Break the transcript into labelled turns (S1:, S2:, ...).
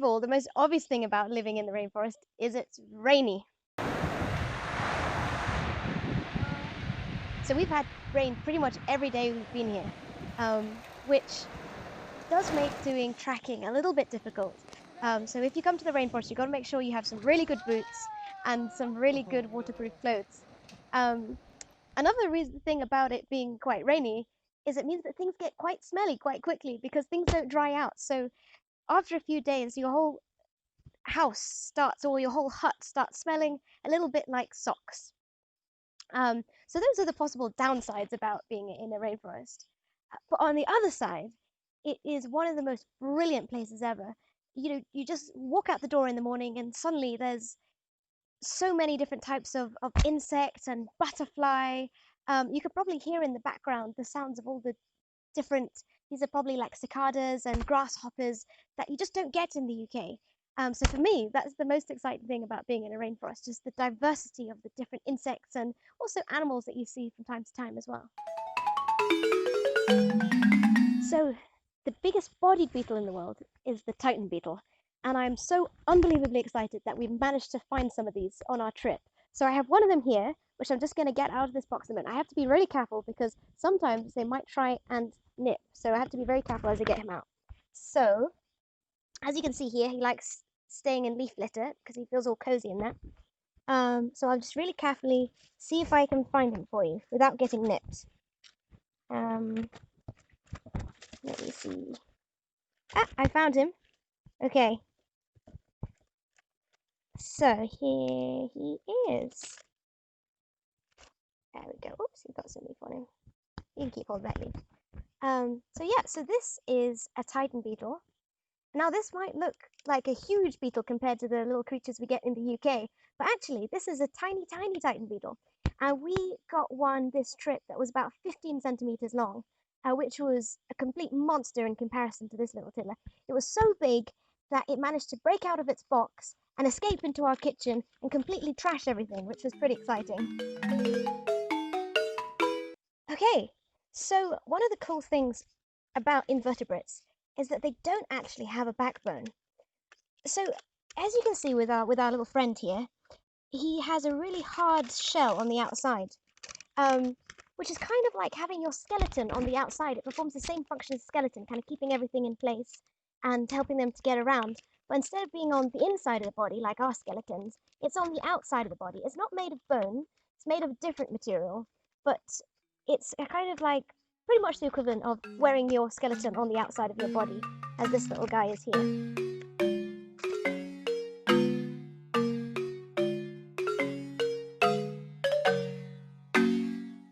S1: of all, the most obvious thing about living in the rainforest is it's rainy. So we've had rain pretty much every day we've been here, which does make doing tracking a little bit difficult. So if you come to the rainforest, you've got to make sure you have some really good boots and some really good waterproof clothes. Um, Another thing about it being quite rainy is it means that things get quite smelly quite quickly because things don't dry out. So after a few days, your whole house starts or your whole hut starts smelling a little bit like socks. So those are the possible downsides about being in a rainforest. But on the other side, it is one of the most brilliant places ever. You know, you just walk out the door in the morning and suddenly there's so many different types of insects and butterfly. You could probably hear in the background the sounds of all the different, these are probably like cicadas and grasshoppers that you just don't get in the UK. So for me, that's the most exciting thing about being in a rainforest, just the diversity of the different insects and also animals that you see from time to time as well. So the biggest bodied beetle in the world is the Titan beetle. And I'm so unbelievably excited that we've managed to find some of these on our trip. So I have one of them here, which I'm just going to get out of this box in a minute. I have to be really careful because sometimes they might try and nip. So I have to be very careful as I get him out. So as you can see here, he likes staying in leaf litter because he feels all cozy in that. So I'll just really carefully see if I can find him for you without getting nipped. Let me see. Ah, I found him. Okay. So here he is. There we go. Oops, we've got some leaf on him. You can keep hold of that leaf. So this is a Titan beetle. Now this might look like a huge beetle compared to the little creatures we get in the UK, but actually this is a tiny, tiny Titan beetle. And we got one this trip that was about 15 centimeters long, which was a complete monster in comparison to this little tiddler. It was so big that it managed to break out of its box and escape into our kitchen and completely trash everything, which was pretty exciting. Okay, so one of the cool things about invertebrates is that they don't actually have a backbone. So as you can see with our little friend here, he has a really hard shell on the outside, which is kind of like having your skeleton on the outside. It performs the same function as a skeleton, kind of keeping everything in place and helping them to get around. But instead of being on the inside of the body, like our skeletons, it's on the outside of the body. It's not made of bone, it's made of a different material, but it's a kind of like pretty much the equivalent of wearing your skeleton on the outside of your body, as this little guy is here.